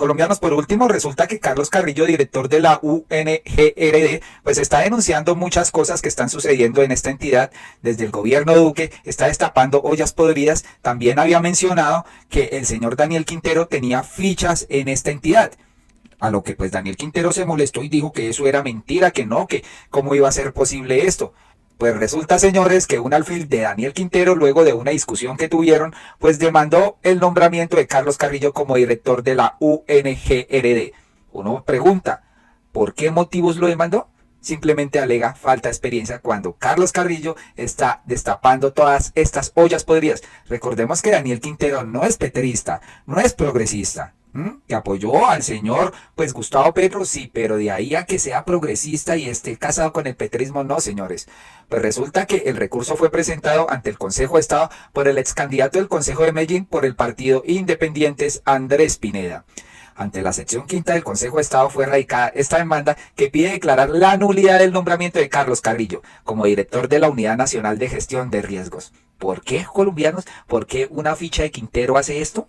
Colombianos, por último, resulta que Carlos Carrillo, director de la UNGRD, pues está denunciando muchas cosas que están sucediendo en esta entidad. Desde el gobierno de Duque está destapando ollas podridas. También había mencionado que el señor Daniel Quintero tenía fichas en esta entidad. A lo que pues Daniel Quintero se molestó y dijo que eso era mentira, que no, que cómo iba a ser posible esto. Pues resulta, señores, que un alfil de Daniel Quintero, luego de una discusión que tuvieron, pues demandó el nombramiento de Carlos Carrillo como director de la UNGRD. Uno pregunta, ¿por qué motivos lo demandó? Simplemente alega falta de experiencia cuando Carlos Carrillo está destapando todas estas ollas podridas. Recordemos que Daniel Quintero no es peterista, no es progresista. Que apoyó al señor pues Gustavo Petro, sí, pero de ahí a que sea progresista y esté casado con el petrismo, no, señores. Pues resulta que el recurso fue presentado ante el Consejo de Estado por el ex candidato del Consejo de Medellín por el partido Independientes, Andrés Pineda. Ante la sección quinta del Consejo de Estado fue radicada esta demanda que pide declarar la nulidad del nombramiento de Carlos Carrillo como director de la Unidad Nacional de Gestión de Riesgos. ¿Por qué, colombianos? ¿Por qué una ficha de Quintero hace esto?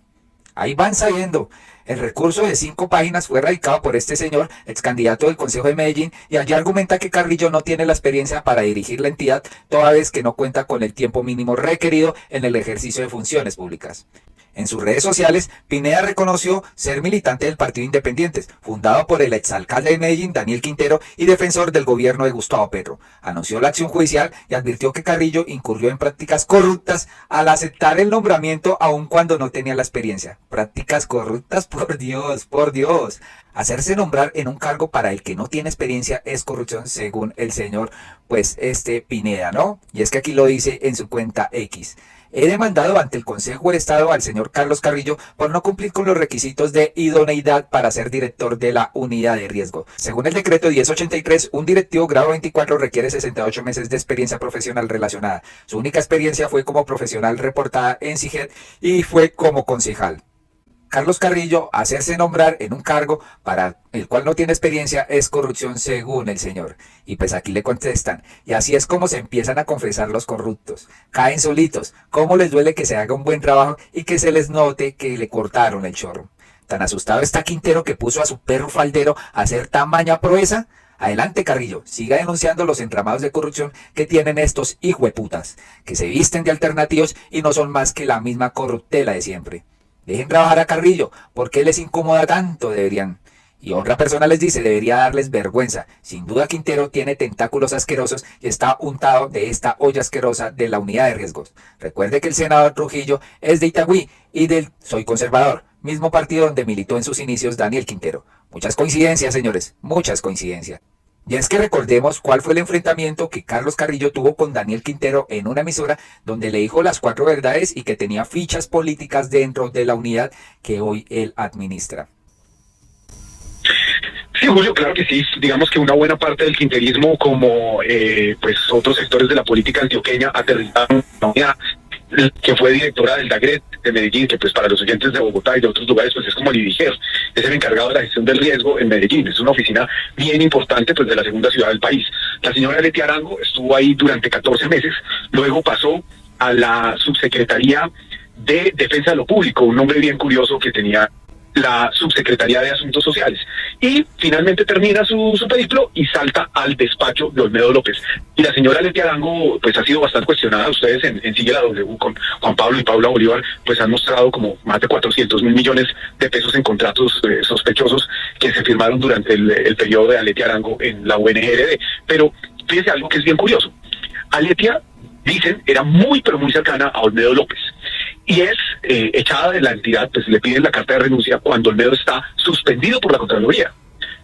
Ahí van sabiendo. El recurso de 5 páginas fue radicado por este señor, ex candidato del Consejo de Medellín, y allí argumenta que Carrillo no tiene la experiencia para dirigir la entidad, toda vez que no cuenta con el tiempo mínimo requerido en el ejercicio de funciones públicas. En sus redes sociales, Pineda reconoció ser militante del Partido Independientes, fundado por el exalcalde de Medellín, Daniel Quintero, y defensor del gobierno de Gustavo Petro. Anunció la acción judicial y advirtió que Carrillo incurrió en prácticas corruptas al aceptar el nombramiento aun cuando no tenía la experiencia. Prácticas corruptas, por Dios, por Dios. Hacerse nombrar en un cargo para el que no tiene experiencia es corrupción según el señor, pues Pineda, ¿no? Y es que aquí lo dice en su cuenta X. He demandado ante el Consejo de Estado al señor Carlos Carrillo por no cumplir con los requisitos de idoneidad para ser director de la unidad de riesgo. Según el decreto 1083, un directivo grado 24 requiere 68 meses de experiencia profesional relacionada. Su única experiencia fue como profesional reportada en CIGED y fue como concejal. Carlos Carrillo, hacerse nombrar en un cargo para el cual no tiene experiencia es corrupción según el señor. Y pues aquí le contestan, y así es como se empiezan a confesar los corruptos. Caen solitos, cómo les duele que se haga un buen trabajo y que se les note que le cortaron el chorro. Tan asustado está Quintero que puso a su perro faldero a hacer tamaña proeza. Adelante, Carrillo, siga denunciando los entramados de corrupción que tienen estos hijueputas, que se visten de alternativos y no son más que la misma corruptela de siempre. Dejen trabajar a Carrillo, ¿por qué les incomoda tanto? Deberían. Y otra persona les dice, debería darles vergüenza. Sin duda Quintero tiene tentáculos asquerosos y está untado de esta olla asquerosa de la unidad de riesgos. Recuerde que el senador Trujillo es de Itagüí y del Soy Conservador, mismo partido donde militó en sus inicios Daniel Quintero. Muchas coincidencias, señores, muchas coincidencias. Y es que recordemos cuál fue el enfrentamiento que Carlos Carrillo tuvo con Daniel Quintero en una emisora donde le dijo las 4 verdades y que tenía fichas políticas dentro de la unidad que hoy él administra. Sí, Julio, claro que sí. Digamos que una buena parte del quinterismo, como pues otros sectores de la política antioqueña, aterrizaron en la unidad, que fue directora del DAGRET de Medellín, que pues para los oyentes de Bogotá y de otros lugares pues es como el IDIGER, es el encargado de la gestión del riesgo en Medellín. Es una oficina bien importante pues de la segunda ciudad del país. La señora Letia Arango estuvo ahí durante 14 meses, luego pasó a la subsecretaría de Defensa de lo Público, un nombre bien curioso que tenía la Subsecretaría de Asuntos Sociales, y finalmente termina su periplo y salta al despacho de Olmedo López. Y la señora Letia Arango pues ha sido bastante cuestionada. Ustedes en Sigue la W con Juan Pablo y Paula Bolívar pues han mostrado como más de 400.000 millones de pesos en contratos sospechosos que se firmaron durante el periodo de Letia Arango en la UNGRD. Pero fíjense algo que es bien curioso. Letia, dicen, era muy pero muy cercana a Olmedo López. Y es echada de la entidad, pues le piden la carta de renuncia cuando Olmedo está suspendido por la Contraloría.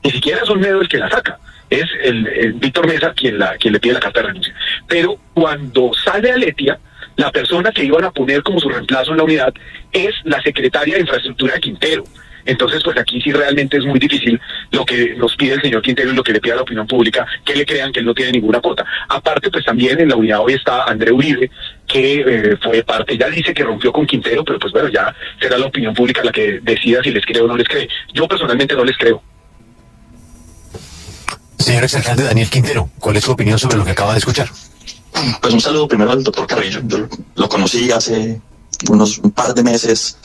Ni siquiera es Olmedo el que la saca, es el Víctor Mesa quien le pide la carta de renuncia. Pero cuando sale Letia, la persona que iban a poner como su reemplazo en la unidad es la secretaria de Infraestructura de Quintero. Entonces, pues aquí sí realmente es muy difícil lo que nos pide el señor Quintero y lo que le pide a la opinión pública, que le crean que él no tiene ninguna cuota. Aparte, pues también en la unidad hoy está André Uribe, que fue parte, ya dice que rompió con Quintero, pero pues bueno, ya será la opinión pública la que decida si les cree o no les cree. Yo personalmente no les creo. Señor exalcalde Daniel Quintero, ¿cuál es su opinión sobre lo que acaba de escuchar? Pues un saludo primero al doctor Carrillo. Yo lo conocí hace un par de meses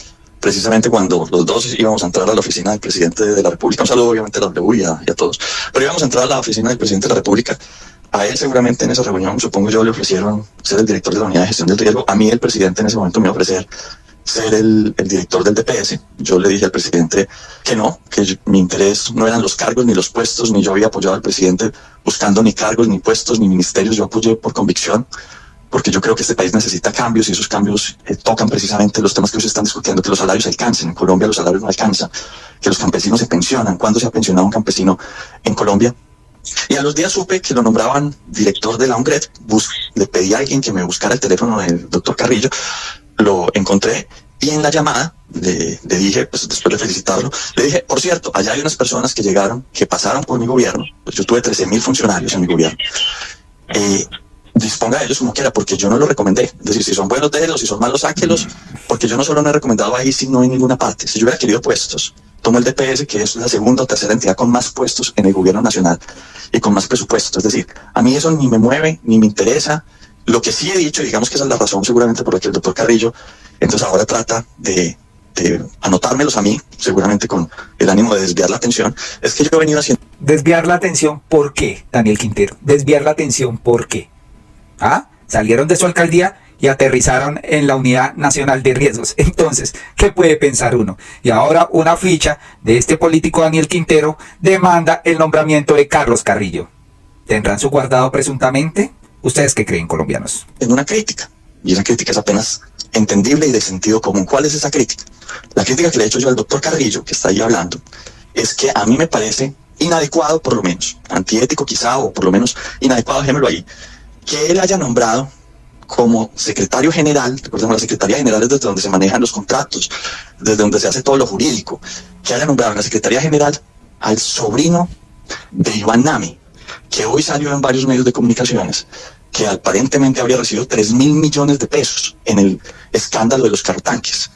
precisamente cuando los dos íbamos a entrar a la oficina del presidente de la República, un saludo obviamente a la W y a todos, pero íbamos a entrar a la oficina del presidente de la República. A él seguramente en esa reunión, supongo yo, le ofrecieron ser el director de la unidad de gestión del riesgo. A mí el presidente en ese momento me iba a ofrecer ser el director del DPS. Yo le dije al presidente que no, que mi interés no eran los cargos ni los puestos, ni yo había apoyado al presidente buscando ni cargos, ni puestos, ni ministerios. Yo apoyé por convicción, porque yo creo que este país necesita cambios y esos cambios tocan precisamente los temas que hoy se están discutiendo, que los salarios alcancen. En Colombia los salarios no alcanzan, que los campesinos se pensionan. ¿Cuándo se ha pensionado un campesino en Colombia? Y a los días supe que lo nombraban director de la UNGRED. Le pedí a alguien que me buscara el teléfono del doctor Carrillo, lo encontré y en la llamada le dije, pues después de felicitarlo, le dije, por cierto, allá hay unas personas que llegaron, que pasaron por mi gobierno, pues yo tuve 13.000 funcionarios en mi gobierno, disponga de ellos como quiera, porque yo no los recomendé. Es decir, si son buenos, déjenlos, si son malos, sáquelos, porque yo no solo no he recomendado ahí, sino en ninguna parte. Si yo hubiera querido puestos, tomo el DPS, que es la segunda o tercera entidad con más puestos en el gobierno nacional y con más presupuesto. Es decir, a mí eso ni me mueve, ni me interesa. Lo que sí he dicho, digamos que esa es la razón seguramente por la que el doctor Carrillo entonces ahora trata de anotármelos a mí, seguramente con el ánimo de desviar la atención, es que yo he venido haciendo... Desviar la atención, ¿por qué, Daniel Quintero? Desviar la atención, ¿por qué? ¿Ah? Salieron de su alcaldía y aterrizaron en la Unidad Nacional de Riesgos. Entonces, ¿qué puede pensar uno? Y ahora una ficha de este político Daniel Quintero demanda el nombramiento de Carlos Carrillo. ¿Tendrán su guardado presuntamente? ¿Ustedes qué creen, colombianos? En una crítica, y esa crítica es apenas entendible y de sentido común. ¿Cuál es esa crítica? La crítica que le he hecho yo al doctor Carrillo, que está ahí hablando, es que a mí me parece inadecuado, por lo menos, antiético quizá, o por lo menos inadecuado, dejémoslo ahí, que él haya nombrado como secretario general, recordemos, la Secretaría General es desde donde se manejan los contratos, desde donde se hace todo lo jurídico, que haya nombrado en la Secretaría General al sobrino de Iván Nami, que hoy salió en varios medios de comunicaciones, que aparentemente habría recibido 3.000 millones de pesos en el escándalo de los carrotanques.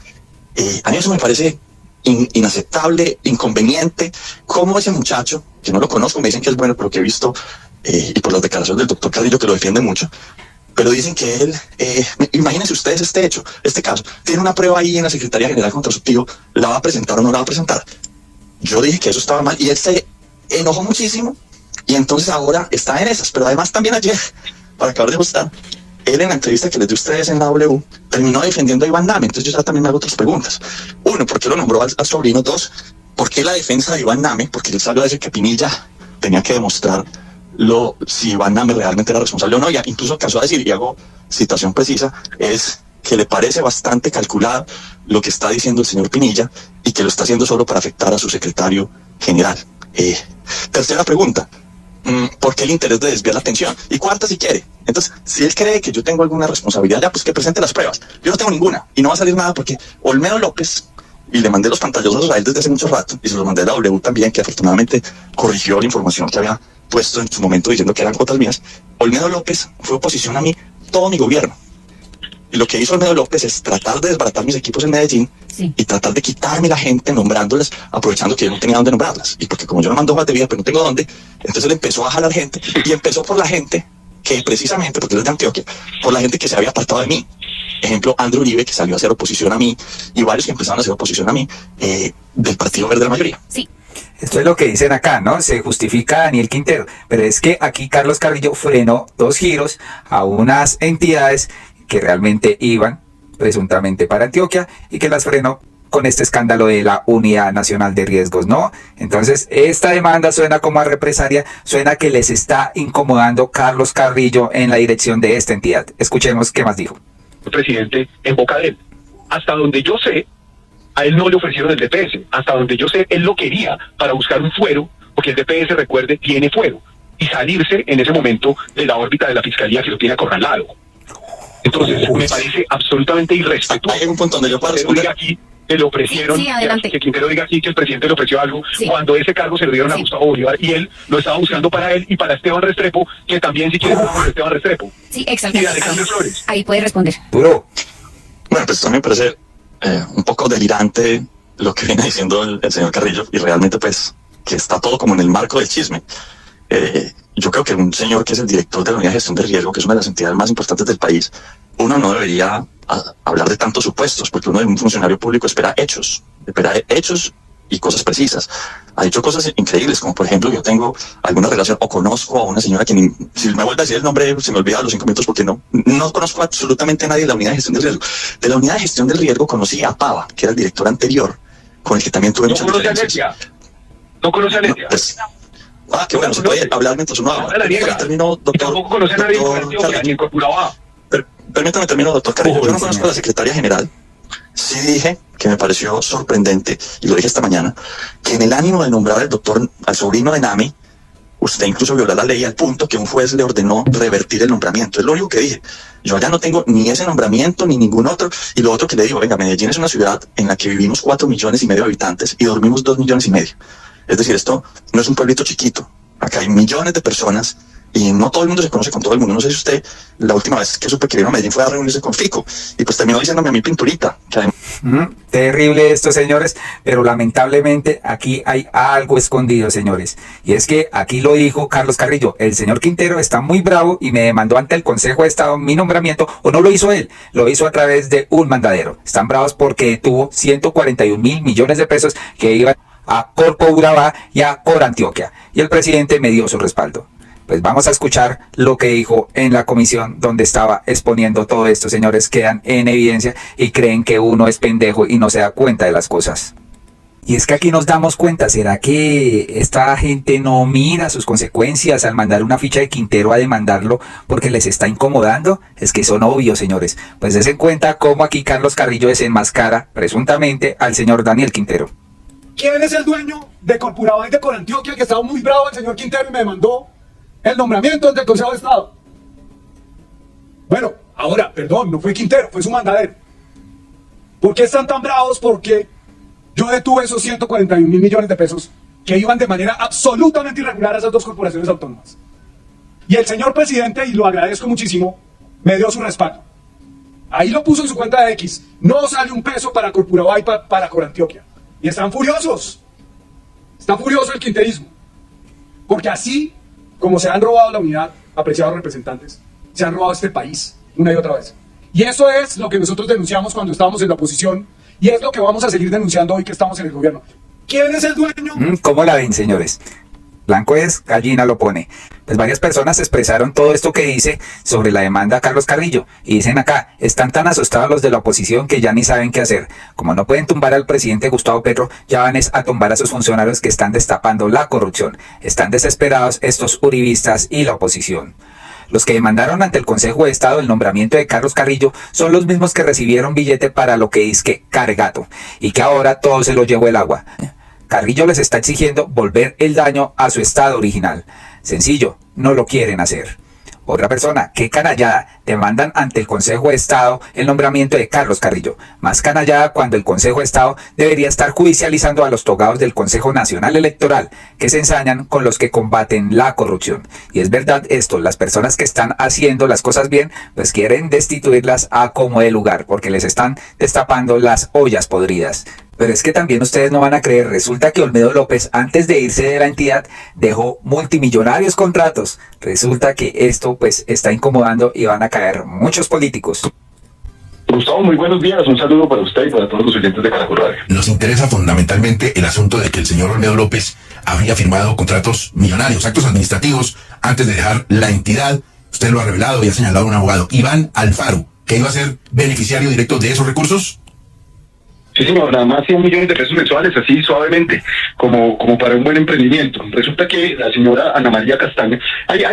A mí eso me parece inaceptable, inconveniente. Cómo ese muchacho, que no lo conozco, me dicen que es bueno, pero que he visto, y por las declaraciones del doctor Carrillo, que lo defiende mucho, pero dicen que él, imagínense ustedes este caso, tiene una prueba ahí en la Secretaría General contra su tío, ¿la va a presentar o no la va a presentar? Yo dije que eso estaba mal y él se enojó muchísimo y entonces ahora está en esas. Pero además también ayer, para acabar de ajustar, él en la entrevista que les dio a ustedes en la W terminó defendiendo a Iván Name. Entonces yo también me hago otras preguntas. Uno, ¿por qué lo nombró al sobrino? Dos, ¿por qué la defensa de Iván Name? Porque él salió a decir que Pinilla tenía que demostrar si Iván Name realmente era responsable o no, y incluso alcanzó a decir, y hago citación precisa, es que le parece bastante calculado lo que está diciendo el señor Pinilla y que lo está haciendo solo para afectar a su secretario general. Tercera pregunta, ¿por qué el interés de desviar la atención? Y cuarta, si quiere. Entonces, si él cree que yo tengo alguna responsabilidad, ya pues que presente las pruebas. Yo no tengo ninguna y no va a salir nada porque Olmedo López, y le mandé los pantallazos a él desde hace mucho rato, y se los mandé a la W también, que afortunadamente corrigió la información que había puesto en su momento diciendo que eran cuotas mías. Olmedo López fue oposición a mí todo mi gobierno. Y lo que hizo Olmedo López es tratar de desbaratar mis equipos en Medellín, sí, y tratar de quitarme la gente nombrándolas, aprovechando que yo no tenía dónde nombrarlas. Y porque como yo no mando hojas de vida, pero no tengo dónde, entonces él empezó a jalar gente, y empezó por la gente que precisamente, porque él es de Antioquia, por la gente que se había apartado de mí. Ejemplo, Andrew Uribe, que salió a hacer oposición a mí, y varios que empezaron a hacer oposición a mí, del Partido Verde de la mayoría. Sí. Esto es lo que dicen acá, ¿no? Se justifica a Daniel Quintero, pero es que aquí Carlos Carrillo frenó 2 giros a unas entidades que realmente iban presuntamente para Antioquia y que las frenó con este escándalo de la Unidad Nacional de Riesgos, ¿no? Entonces, esta demanda suena como a represalia, suena que les está incomodando Carlos Carrillo en la dirección de esta entidad. Escuchemos qué más dijo. El presidente en boca de él. Hasta donde yo sé, a él no le ofrecieron el DPS. Hasta donde yo sé, él lo quería para buscar un fuero, porque el DPS, recuerde, tiene fuero, y salirse en ese momento de la órbita de la fiscalía que lo tiene acorralado. Entonces, me parece absolutamente irrespetuoso. Hay un punto donde yo puedo responder. Aquí que le ofrecieron, sí, que Quintero diga aquí que el presidente le ofreció algo, sí, cuando ese cargo se lo dieron a Gustavo Bolívar y él lo estaba buscando para él y para Esteban Restrepo, que también si quiere para Esteban Restrepo. Sí, exacto. Y Alejandro Flores. Ahí puede responder. Duro. Bueno, pues también me parece un poco delirante lo que viene diciendo el señor Carrillo, y realmente pues que está todo como en el marco del chisme. yo creo que un señor que es el director de la Unidad de Gestión de Riesgo, que es una de las entidades más importantes del país, uno no debería hablar de tantos supuestos, porque uno de un funcionario público espera hechos y cosas precisas. Ha dicho cosas increíbles, como por ejemplo, yo tengo alguna relación o conozco a una señora que, si me vuelve a decir el nombre, se me olvida a los 5 minutos porque no conozco absolutamente a nadie de la Unidad de Gestión del Riesgo. De la Unidad de Gestión del Riesgo conocí a Pava, que era el director anterior, con el que también tuve muchas diferencias. ¿No conoce a Letia? Pues, qué bueno, se puede hablar mientras uno habla. Termino, doctor. Tampoco conoce a nadie ni en Corpuraba. Permítame termino, doctor Carrillo. Yo no conozco a la secretaria general. Sí dije que me pareció sorprendente, y lo dije esta mañana, que en el ánimo de nombrar al sobrino de Nami, usted incluso violó la ley al punto que un juez le ordenó revertir el nombramiento. Es lo único que dije. Yo allá no tengo ni ese nombramiento ni ningún otro. Y lo otro que le digo, venga, Medellín es una ciudad en la que vivimos 4,5 millones de habitantes y dormimos 2,5 millones. Es decir, esto no es un pueblito chiquito. Acá hay millones de personas y no todo el mundo se conoce con todo el mundo. No sé si usted, la última vez que supe que vino a Medellín fue a reunirse con Fico y pues terminó diciéndome a mí Pinturita. Terrible esto, señores, pero lamentablemente aquí hay algo escondido, señores. Y es que aquí lo dijo Carlos Carrillo, el señor Quintero está muy bravo y me demandó ante el Consejo de Estado mi nombramiento, o no lo hizo él, lo hizo a través de un mandadero. Están bravos porque tuvo 141.000 millones de pesos que iban a Corpo Urabá y a Cor Antioquia, y el presidente me dio su respaldo. Pues vamos a escuchar lo que dijo en la comisión donde estaba exponiendo todo esto, señores. Quedan en evidencia y creen que uno es pendejo y no se da cuenta de las cosas. Y es que aquí nos damos cuenta, ¿será que esta gente no mira sus consecuencias al mandar una ficha de Quintero a demandarlo porque les está incomodando? Es que son obvios, señores. Pues des en cuenta cómo aquí Carlos Carrillo desenmascara presuntamente al señor Daniel Quintero. ¿Quién es el dueño de Corpuraba y de Corantioquia? Que estaba muy bravo el señor Quintero y me demandó el nombramiento del Consejo de Estado. Bueno, ahora, perdón, no fue Quintero, fue su mandadero. ¿Por qué están tan bravos? Porque yo detuve esos 141.000 millones de pesos que iban de manera absolutamente irregular a esas dos corporaciones autónomas. Y el señor presidente, y lo agradezco muchísimo, me dio su respaldo. Ahí lo puso en su cuenta de X. No sale un peso para Corpuraba y para Corantioquia. Y están furiosos. Está furioso el quinterismo. Porque así como se han robado la unidad, apreciados representantes, se han robado este país una y otra vez. Y eso es lo que nosotros denunciamos cuando estábamos en la oposición y es lo que vamos a seguir denunciando hoy que estamos en el gobierno. ¿Quién es el dueño? ¿Cómo la ven, señores? Blanco es, gallina lo pone. Pues varias personas expresaron todo esto que dice sobre la demanda a Carlos Carrillo. Y dicen acá, están tan asustados los de la oposición que ya ni saben qué hacer. Como no pueden tumbar al presidente Gustavo Petro, ya van a tumbar a sus funcionarios que están destapando la corrupción. Están desesperados estos uribistas y la oposición. Los que demandaron ante el Consejo de Estado el nombramiento de Carlos Carrillo son los mismos que recibieron billete para lo que dizque cargato. Y que ahora todo se lo llevó el agua. Carrillo les está exigiendo volver el daño a su estado original. Sencillo, no lo quieren hacer. Otra persona, qué canallada, demandan ante el Consejo de Estado el nombramiento de Carlos Carrillo. Más canallada cuando el Consejo de Estado debería estar judicializando a los togados del Consejo Nacional Electoral, que se ensañan con los que combaten la corrupción. Y es verdad esto, las personas que están haciendo las cosas bien, pues quieren destituirlas a como de lugar, porque les están destapando las ollas podridas. Pero es que también ustedes no van a creer, resulta que Olmedo López, antes de irse de la entidad, dejó multimillonarios contratos. Resulta que esto pues está incomodando y van a caer muchos políticos. Gustavo, muy buenos días, un saludo para usted y para todos los oyentes de Caracol Radio. Nos interesa fundamentalmente el asunto de que el señor Olmedo López habría firmado contratos millonarios, actos administrativos, antes de dejar la entidad. Usted lo ha revelado y ha señalado a un abogado, Iván Alfaro, que iba a ser beneficiario directo de esos recursos. Sí, señor, nada más 100 millones de pesos mensuales, así suavemente, como para un buen emprendimiento. Resulta que la señora Ana María Castaña, hay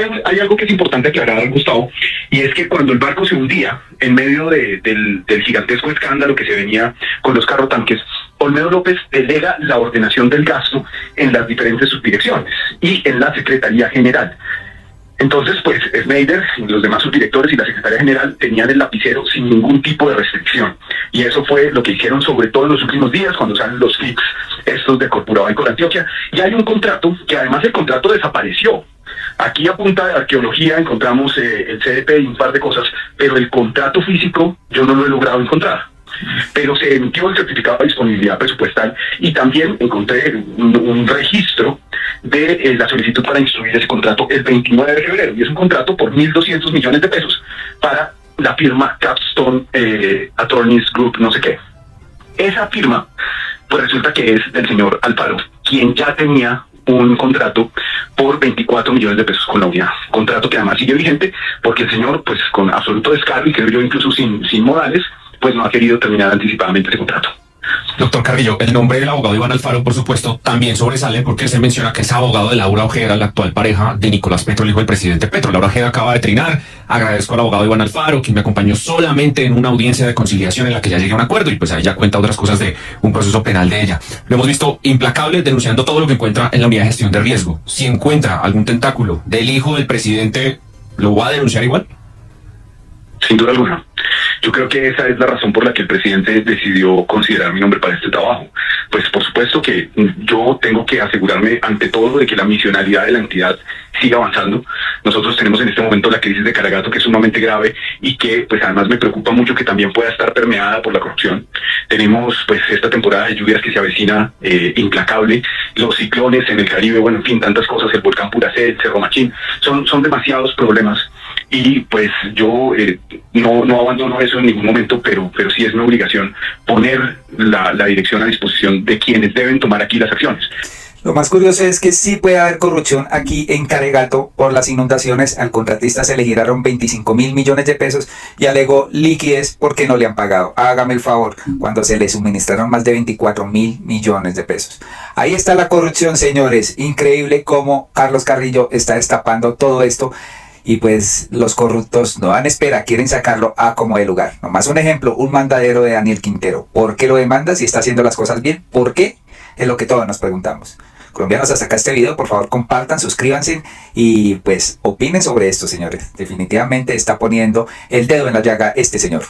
algo que es importante aclarar, Gustavo, y es que cuando el barco se hundía en medio del gigantesco escándalo que se venía con los carrotanques, Olmedo López delega la ordenación del gasto en las diferentes subdirecciones y en la Secretaría General. Entonces, pues, Schneider, los demás subdirectores y la secretaria general tenían el lapicero sin ningún tipo de restricción. Y eso fue lo que hicieron sobre todo en los últimos días, cuando salen los fix estos de Corpuraba y Corantioquia. Y hay un contrato, que además el contrato desapareció. Aquí a punta de arqueología encontramos el CDP y un par de cosas, pero el contrato físico yo no lo he logrado encontrar. Pero se emitió el certificado de disponibilidad presupuestal y también encontré un registro de la solicitud para instruir ese contrato el 29 de febrero, y es un contrato por 1.200 millones de pesos para la firma Capstone Attorneys Group, no sé qué. Esa firma, pues resulta que es del señor Alfaro, quien ya tenía un contrato por 24 millones de pesos con la unidad. Contrato que además sigue vigente porque el señor, pues con absoluto descaro y creo yo incluso sin modales, pues no ha querido terminar anticipadamente ese contrato. Doctor Carrillo, el nombre del abogado Iván Alfaro, por supuesto, también sobresale porque se menciona que es abogado de Laura Ojeda, la actual pareja de Nicolás Petro, el hijo del presidente Petro. Laura Ojeda acaba de trinar. Agradezco al abogado Iván Alfaro, quien me acompañó solamente en una audiencia de conciliación en la que ya llegué a un acuerdo, y pues ahí ya cuenta otras cosas de un proceso penal de ella. Lo hemos visto implacable denunciando todo lo que encuentra en la unidad de gestión de riesgo. Si encuentra algún tentáculo del hijo del presidente, ¿lo va a denunciar igual? Sin duda alguna. Yo creo que esa es la razón por la que el presidente decidió considerar mi nombre para este trabajo. Pues por supuesto que yo tengo que asegurarme ante todo de que la misionalidad de la entidad siga avanzando. Nosotros tenemos en este momento la crisis de Caragato, que es sumamente grave y que pues además me preocupa mucho que también pueda estar permeada por la corrupción. Tenemos pues esta temporada de lluvias que se avecina implacable, los ciclones en el Caribe, bueno, en fin, tantas cosas, el volcán Puracé, el Cerro Machín, son demasiados problemas. Y pues yo no abandono eso en ningún momento, pero sí es mi obligación poner la dirección a disposición de quienes deben tomar aquí las acciones. Lo más curioso es que sí puede haber corrupción aquí en Caragato por las inundaciones. Al contratista se le giraron 25.000 millones de pesos y alegó liquidez porque no le han pagado. Hágame el favor, cuando se le suministraron más de 24.000 millones de pesos. Ahí está la corrupción, señores. Increíble cómo Carlos Carrillo está destapando todo esto. Y pues los corruptos no dan espera, quieren sacarlo a como de lugar. Nomás un ejemplo, un mandadero de Daniel Quintero. ¿Por qué lo demanda si está haciendo las cosas bien? ¿Por qué? Es lo que todos nos preguntamos. Colombianos, hasta acá este video, por favor compartan, suscríbanse y pues opinen sobre esto, señores. Definitivamente está poniendo el dedo en la llaga este señor.